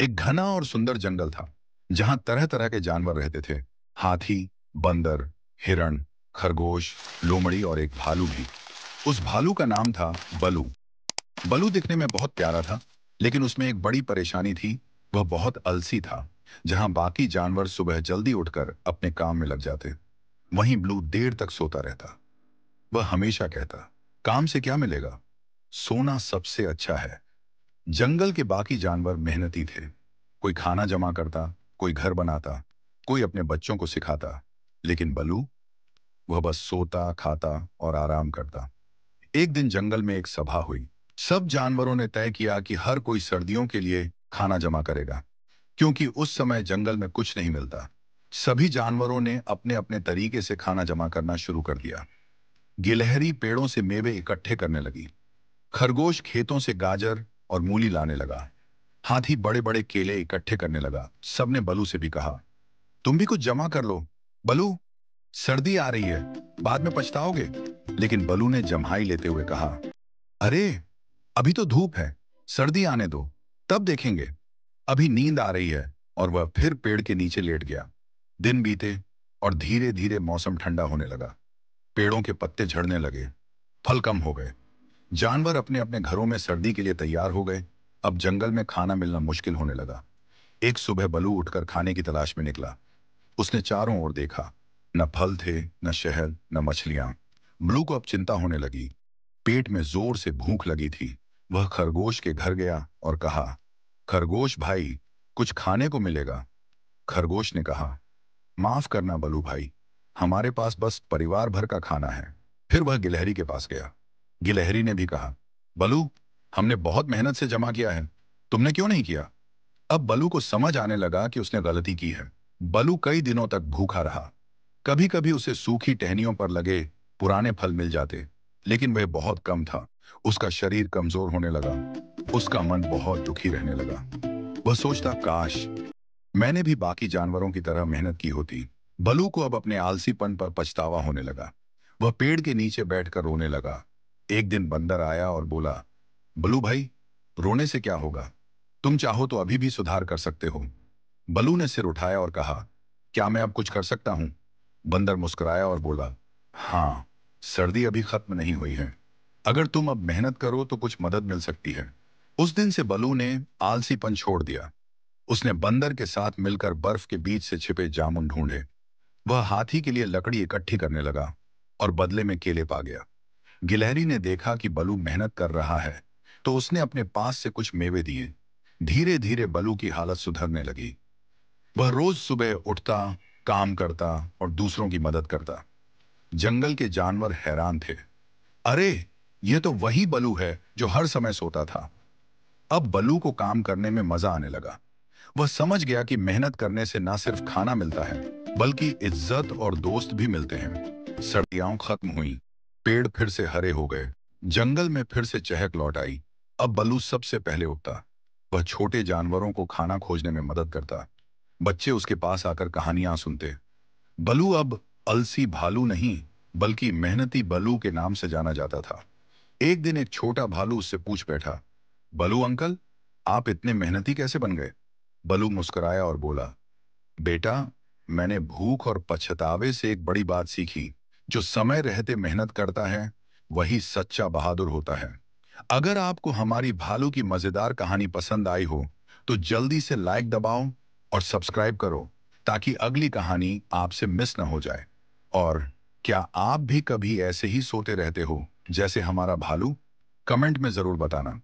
एक घना और सुंदर जंगल था जहां तरह तरह के जानवर रहते थे। हाथी, बंदर, हिरण, खरगोश, लोमड़ी और एक भालू भी। उस भालू का नाम था बलू। बलू दिखने में बहुत प्यारा था, लेकिन उसमें एक बड़ी परेशानी थी। वह बहुत आलसी था। जहां बाकी जानवर सुबह जल्दी उठकर अपने काम में लग जाते, वहीं ब्लू देर तक सोता रहता। वह हमेशा कहता, काम से क्या मिलेगा, सोना सबसे अच्छा है। जंगल के बाकी जानवर मेहनती थे। कोई खाना जमा करता, कोई घर बनाता, कोई अपने बच्चों को सिखाता। लेकिन बलू, वह बस सोता, खाता और आराम करता। एक दिन जंगल में एक सभा हुई। सब जानवरों ने तय किया कि हर कोई सर्दियों के लिए खाना जमा करेगा, क्योंकि उस समय जंगल में कुछ नहीं मिलता। सभी जानवरों ने अपने अपने तरीके से खाना जमा करना शुरू कर दिया। गिलहरी पेड़ों से मेवे इकट्ठे करने लगी। खरगोश खेतों से गाजर और मूली लाने लगा। हाथी बड़े बड़े केले इकट्ठे करने लगा। सबने बलू से भी कहा, तुम भी कुछ जमा कर लो। बलू, सर्दी आ रही है, बाद में पछताओगे। लेकिन बलू ने जम्हाई लेते हुए कहा, अरे, अभी तो धूप है, सर्दी आने दो, तब देखेंगे। अभी नींद आ रही है। और वह फिर पेड़ के नीचे लेट गया। दिन बीते और धीरे धीरे मौसम ठंडा होने लगा। पेड़ों के पत्ते झड़ने लगे, फल कम हो गए। जानवर अपने अपने घरों में सर्दी के लिए तैयार हो गए। अब जंगल में खाना मिलना मुश्किल होने लगा। एक सुबह बलू उठकर खाने की तलाश में निकला। उसने चारों ओर देखा। न फल थे, न शहद, न मछलियां। बलू को अब चिंता होने लगी। पेट में जोर से भूख लगी थी। वह खरगोश के घर गया और कहा, खरगोश भाई, कुछ खाने को मिलेगा। खरगोश ने कहा, माफ करना बलू भाई, हमारे पास बस परिवार भर का खाना है। फिर वह गिलहरी के पास गया। गिलहरी ने भी कहा, बलू, हमने बहुत मेहनत से जमा किया है, तुमने क्यों नहीं किया। अब बलू को समझ आने लगा कि उसने गलती की है। बलू कई दिनों तक भूखा रहा। कभी कभी उसे सूखी टहनियों पर लगे पुराने फल मिल जाते, लेकिन वह बहुत कम था। उसका शरीर कमजोर होने लगा। उसका मन बहुत दुखी रहने लगा। वह सोचता, काश मैंने भी बाकी जानवरों की तरह मेहनत की होती। बलू को अब अपने आलसीपन पर पछतावा होने लगा। वह पेड़ के नीचे बैठकर रोने लगा। एक दिन बंदर आया और बोला, बलू भाई, रोने से क्या होगा, तुम चाहो तो अभी भी सुधार कर सकते हो। बलू ने सिर उठाया और कहा, क्या मैं अब कुछ कर सकता हूं। बंदर मुस्कुराया और बोला, हाँ, सर्दी अभी खत्म नहीं हुई है। अगर तुम अब मेहनत करो तो कुछ मदद मिल सकती है। उस दिन से बलू ने आलसीपन छोड़ दिया। उसने बंदर के साथ मिलकर बर्फ के बीच से छिपे जामुन ढूंढे। वह हाथी के लिए लकड़ी इकट्ठी करने लगा और बदले में केले पा गया। गिलहरी ने देखा कि बलू मेहनत कर रहा है, तो उसने अपने पास से कुछ मेवे दिए। धीरे धीरे बलू की हालत सुधरने लगी। वह रोज सुबह उठता, काम करता और दूसरों की मदद करता। जंगल के जानवर हैरान थे। अरे, यह तो वही बलू है जो हर समय सोता था। अब बलू को काम करने में मजा आने लगा। वह समझ गया कि मेहनत करने से ना सिर्फ खाना मिलता है, बल्कि इज्जत और दोस्त भी मिलते हैं। सर्दियां खत्म हुई। पेड़ फिर से हरे हो गए। जंगल में फिर से चहक लौट आई। अब बलू सबसे पहले उठता। वह छोटे जानवरों को खाना खोजने में मदद करता। बच्चे उसके पास आकर कहानियां सुनते। बलू अब अलसी भालू नहीं, बल्कि मेहनती बलू के नाम से जाना जाता था। एक दिन एक छोटा भालू उससे पूछ बैठा, बलू अंकल, आप इतने मेहनती कैसे बन गए। बलू मुस्कुराया और बोला, बेटा, मैंने भूख और पछतावे से एक बड़ी बात सीखी। जो समय रहते मेहनत करता है, वही सच्चा बहादुर होता है। अगर आपको हमारी भालू की मजेदार कहानी पसंद आई हो, तो जल्दी से लाइक दबाओ और सब्सक्राइब करो, ताकि अगली कहानी आपसे मिस ना हो जाए। और क्या आप भी कभी ऐसे ही सोते रहते हो जैसे हमारा भालू? कमेंट में जरूर बताना।